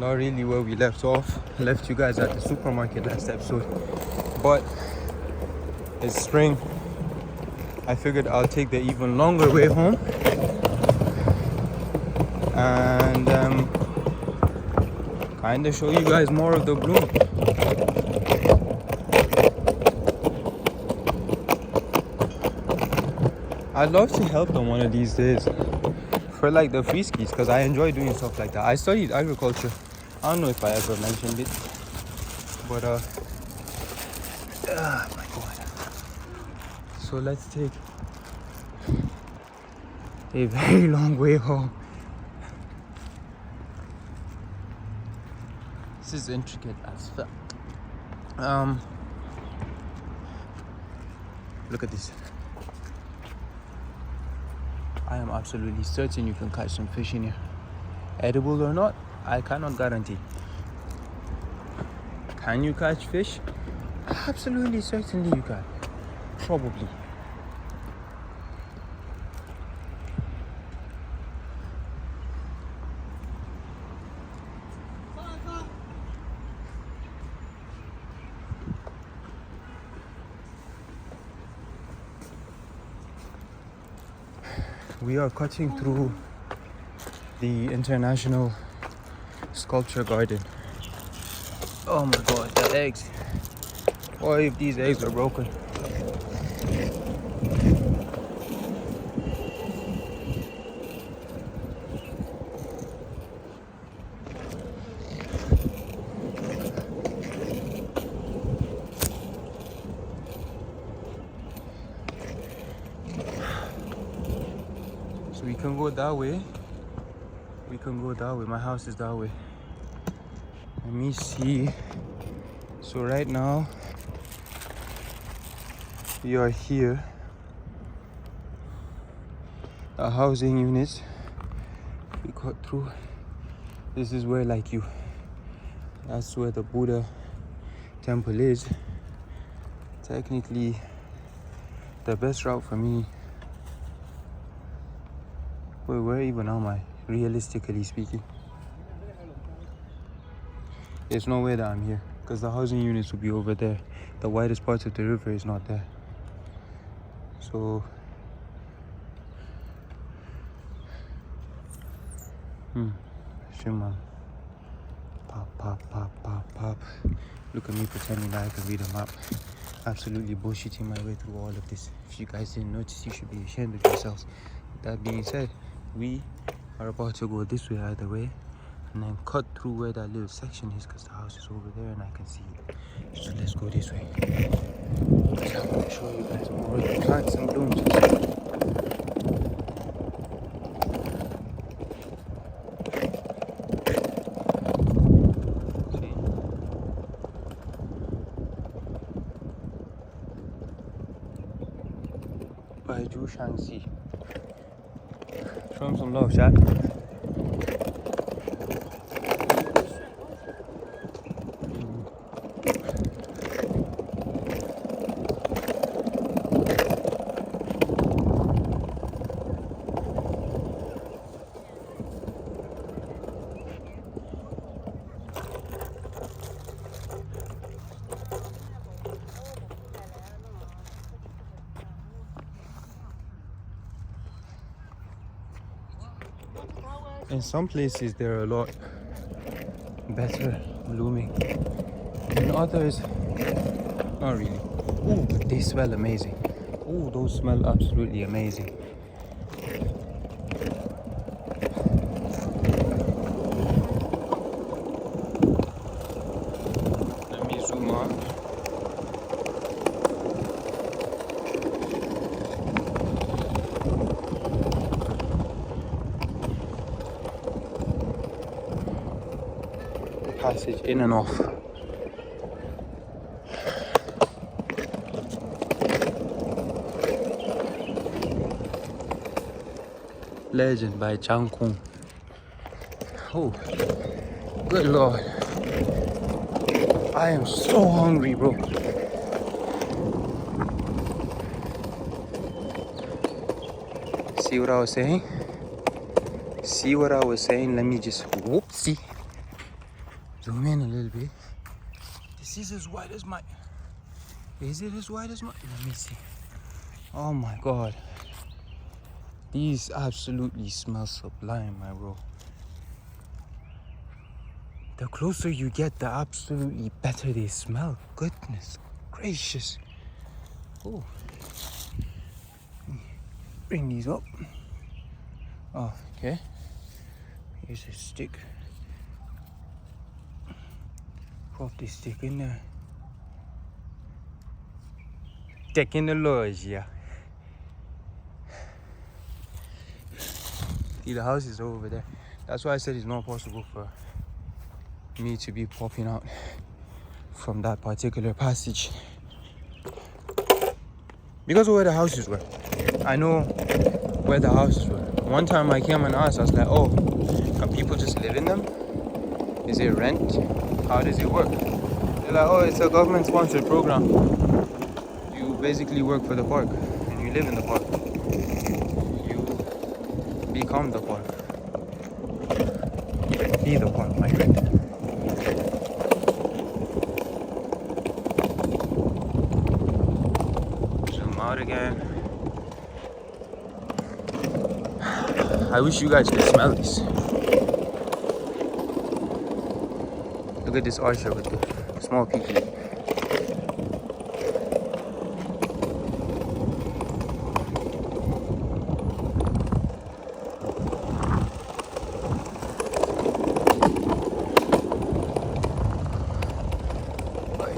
not really where we left off. Left you guys at the supermarket last episode, but it's spring. I figured I'll take the even longer way home and kind of show you guys more of the bloom. I'd love to help them one of these days for like the free skis, because I enjoy doing stuff like that. I studied agriculture. I don't know if I ever mentioned it, but my god. So let's take a very long way home. This is intricate as fuck. Look at this. I am absolutely certain you can catch some fish in here. Edible or not, I cannot guarantee. Can you catch fish? Absolutely certainly you can. Probably. We are cutting through the International Sculpture Garden. Oh my god, the eggs. What if these eggs are broken? So we can go that way. We can go that way. My house is that way. Let me see. So right now we are here. The housing units. We cut through. This is where that's where the Buddha temple is. Technically the best route for me. Wait, where even am I? Realistically speaking, there's no way that I'm here, because the housing units will be over there. The widest part of the river is not there. So Shimon. Pop, pop, pop, pop, pop. Look at me pretending that I can read a map. Absolutely bullshitting my way through all of this. If you guys didn't notice, you should be ashamed of yourselves. That being said, we are about to go this way either way and then cut through where that little section is, because the house is over there and I can see it. So let's go this way. So I'm going to show you guys more of the plants and blooms. By Zhu Shangxi. Show him some love, chat. In some places they're a lot better blooming. In others, not really. Ooh, they smell amazing. Ooh, those smell absolutely amazing. Let me zoom on. Passage in and off. Legend by Chang Kung. Oh, good lord. I am so hungry, bro. See what I was saying? See what I was saying? Let me just, whoopsie. Zoom in a little bit. This is as wide as my... Is it as wide as my... Let me see. Oh my god. These absolutely smell sublime, my bro. The closer you get, the absolutely better they smell. Goodness gracious. Oh. Bring these up. Oh, okay. Here's a stick. Pop this stick in there. Stick in the lodge, yeah. See, the house is over there. That's why I said it's not possible for me to be popping out from that particular passage. Because of where the houses were. I know where the houses were. One time I came and asked, I was like, oh, can people just live in them? Is it rent? How does it work? They're like, oh, it's a government sponsored program. You basically work for the park and you live in the park. You become the park. Be the park, my friend. Zoom out again. I wish you guys could smell this. Look at this archer with the small peepee.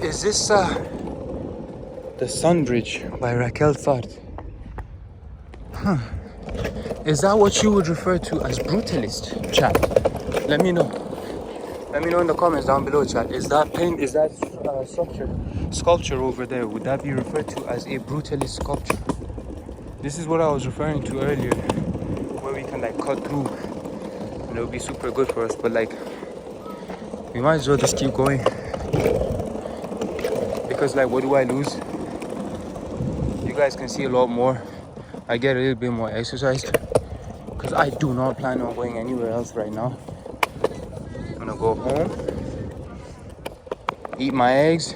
Is this the Sun Bridge by Raquel Thought? Huh. Is that what you would refer to as brutalist, chat? Let me know. Let me know in the comments down below, chat. Is that sculpture over there, would that be referred to as a brutalist sculpture? This is what I was referring to earlier, where we can like cut through and it'll be super good for us, but like we might as well just keep going. Because like, what do I lose? You guys can see a lot more. I get a little bit more exercise because I do not plan on going anywhere else right now. I'm gonna go home, eat my eggs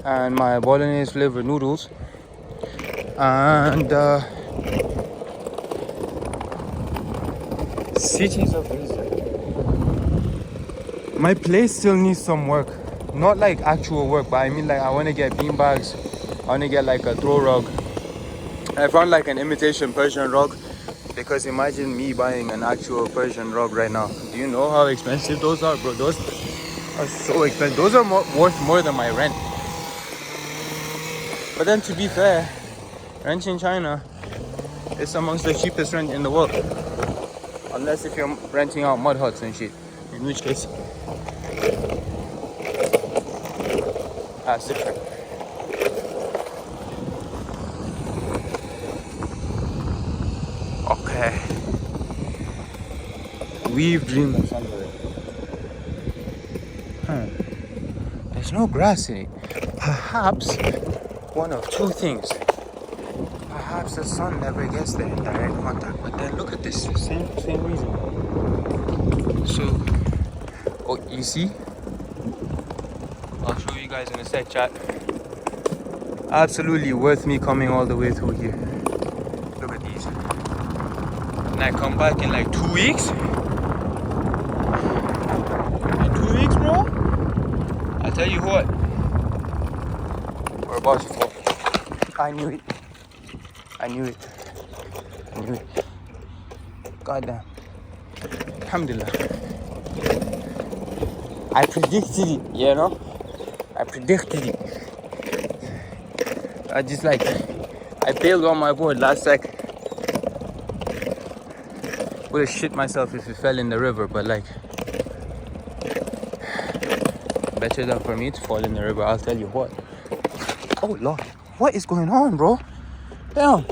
and my bolognese flavored noodles, and cities of Israel. My place still needs some work. Not like actual work, but I mean like I want to get bean bags. I want to get like a throw rug. I found like an imitation Persian rug, because imagine me buying an actual Persian rug right now. Do you know how expensive those are, bro? Those are so expensive. Those are worth more than my rent. But then to be fair, rent in China is amongst the cheapest rent in the world. Unless if you're renting out mud huts and shit. In which case, that's different. Okay. We've dreamed of somewhere. There's no grass in it. Perhaps one of two things. Perhaps the sun never gets there in direct contact. But then look at this, same reason. So, oh, you see? I'll show you guys in a sec, chat. Absolutely worth me coming all the way through here. Look at these. And I come back in like 2 weeks. In 2 weeks, bro? I'll tell you what. We're about to fall. I knew it. I knew it. I knew it. Goddamn. Alhamdulillah. I predicted it, you know? I predicted it. I just like, I bailed on my board last second. Would have shit myself if it fell in the river, but like, better than for me to fall in the river, I'll tell you what. Oh Lord, what is going on, bro? Damn.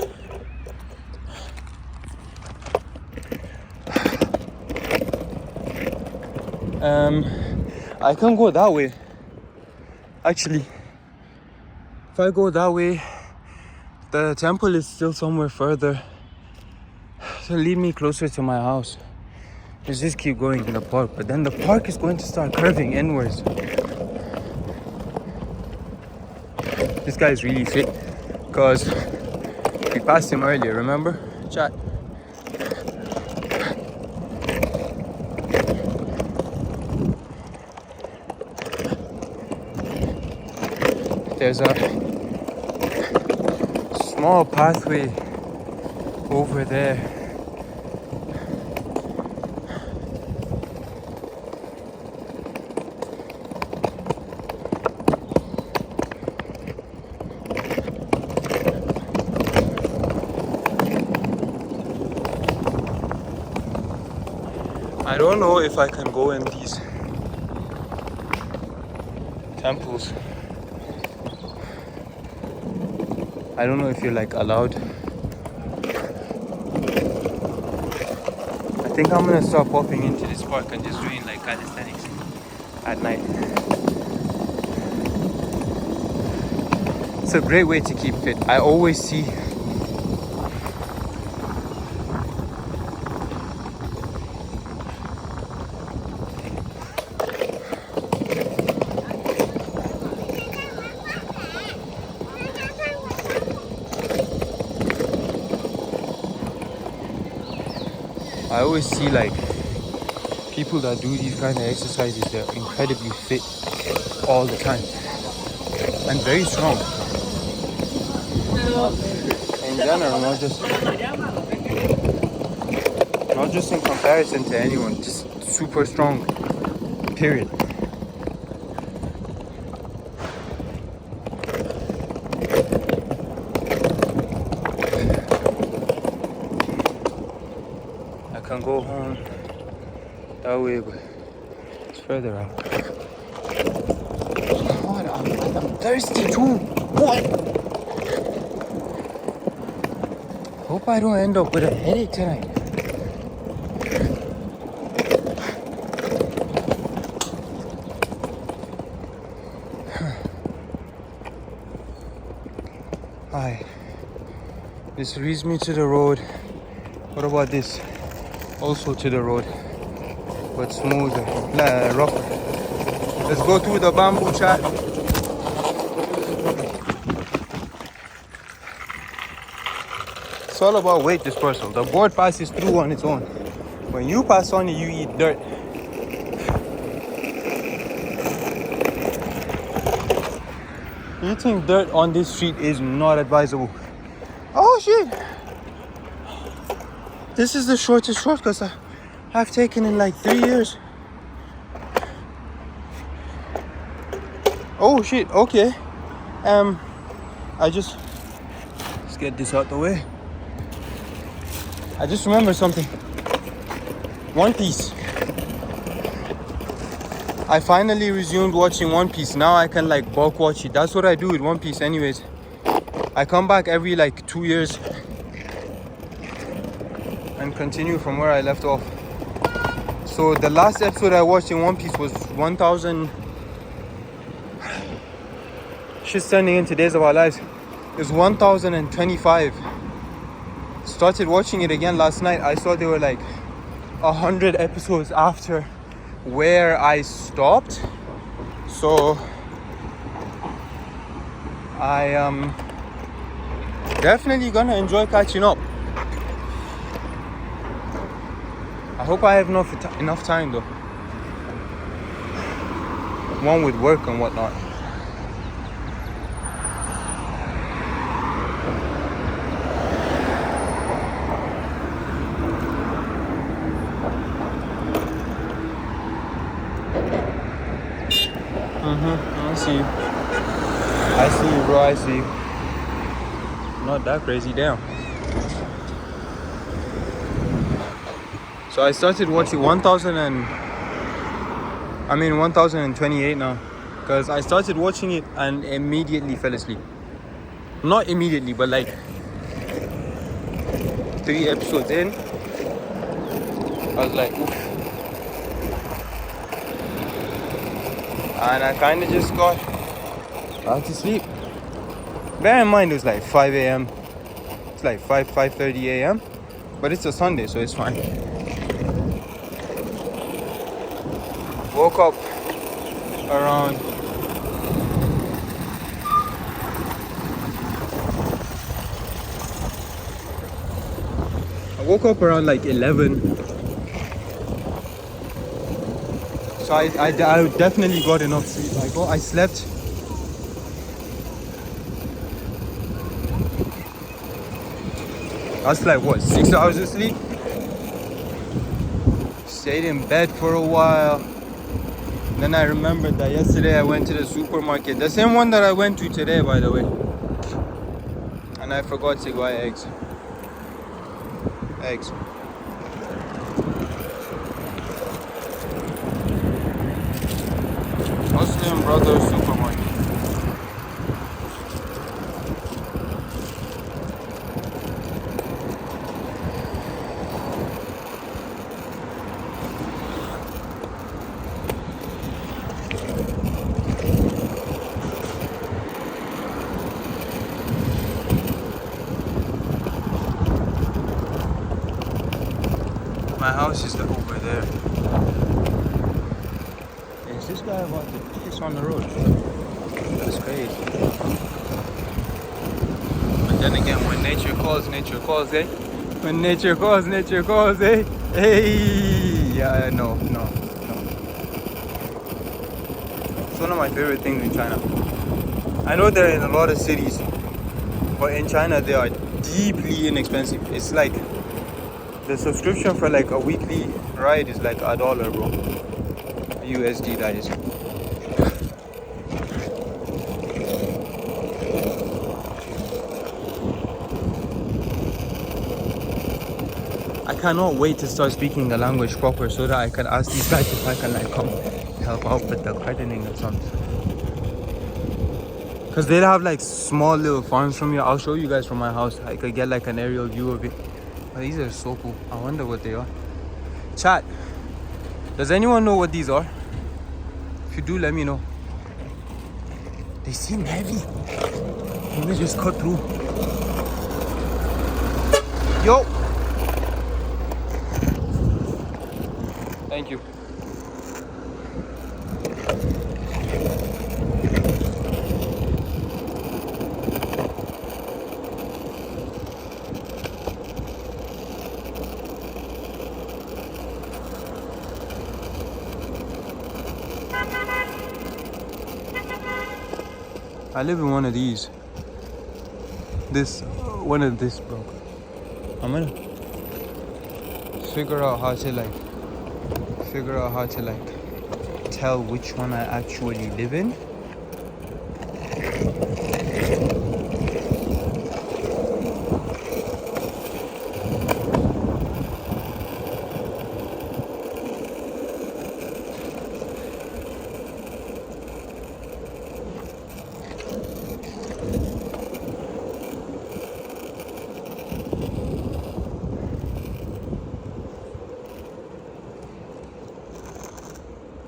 I can go that way. Actually, if I go that way, the temple is still somewhere further to lead me closer to my house. Let's just keep going in the park, but then the park is going to start curving inwards. This guy is really fit because we passed him earlier, remember? Chat. There's a small pathway over there. I don't know if I can go in these temples. I don't know if you're like allowed. I think I'm gonna start popping into this park and just doing like calisthenics at night. It's a great way to keep fit. I always see like people that do these kind of exercises, they're incredibly fit all the time and very strong in general, not just in comparison to anyone, just super strong, period. I can go home that way, but it's further out. God, I'm thirsty too. What? Hope I don't end up with a headache tonight. Alright, this leads me to the road. What about this? Also to the road, but smoother, rougher. Let's go through the bamboo, chat. It's all about weight dispersal. The board passes through on its own. When you pass on it, you eat dirt. Eating dirt on this street is not advisable. Oh shit! This is the shortest shortcut I've taken in like 3 years. Oh shit, okay. Let's get this out the way. I just remembered something. One Piece. I finally resumed watching One Piece. Now I can like bulk watch it. That's what I do with One Piece anyways. I come back every like 2 years and continue from where I left off. So the last episode I watched in One Piece was 1000. Shit's turning into Days of Our Lives. It's 1025. Started watching it again last night. I saw they were like 100 episodes after where I stopped. So I am definitely gonna enjoy catching up. I hope I have enough time though. One with work and whatnot. I see you, bro. I see you. Not that crazy, damn. So I started watching 1028 now, because I started watching it and immediately fell asleep. Not immediately, but like 3 episodes in, I was like, oof. And I kind of just got back to sleep. Bear in mind it was like 5 a.m. It's like 5:30 a.m. But it's a Sunday, so it's fine. Woke up around like 11. So I definitely got enough sleep. I slept. That's like what, 6 hours of sleep? Stayed in bed for a while. Then I remembered that yesterday I went to the supermarket. The same one that I went to today, by the way. And I forgot to buy eggs. Muslim Brothers Supermarket. My house is over there. Is this guy about to piss on the road? That's crazy. But then again, when nature calls, eh? When nature calls, eh? Hey! Yeah, no. It's one of my favorite things in China. I know they're in a lot of cities, but in China they are deeply inexpensive. It's like the subscription for like a weekly ride is like $1, bro. USD, that is. I cannot wait to start speaking the language proper so that I can ask these guys if I can like come help out with the gardening or something. Because they'll have like small little farms from here. I'll show you guys from my house. I could get like an aerial view of it. But these are so cool. I wonder what they are. Chat, does anyone know what these are? If you do, let me know. They seem heavy. Let me just cut through. Yo! Thank you. I live in one of these. One of this broke. I'm gonna figure out how to tell which one I actually live in.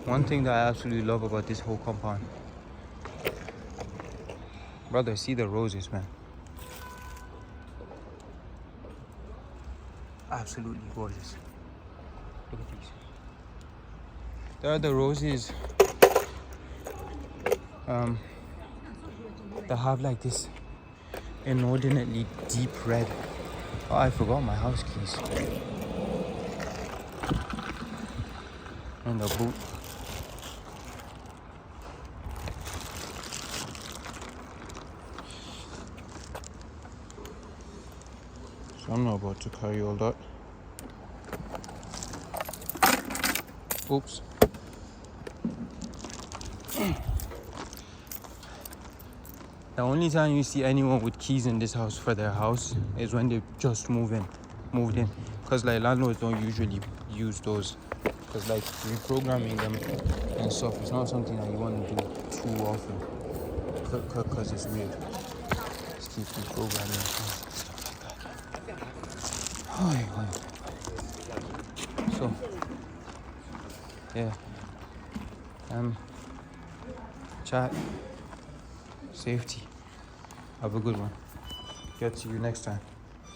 One thing that I absolutely love about this whole compound, brother, see the roses, man. Absolutely gorgeous. Look at these. There are the roses that have like this inordinately deep red. Oh, I forgot my house keys. And the boot. So I'm not about to carry all that. Oops. The only time you see anyone with keys in this house for their house is when they just moved in. Because like landlords don't usually use those. Because like reprogramming them and stuff is not something that you want to do too often. Because it's weird. Just keep reprogramming and stuff like that. So, yeah. Chat. Safety. Have a good one. Get to you next time.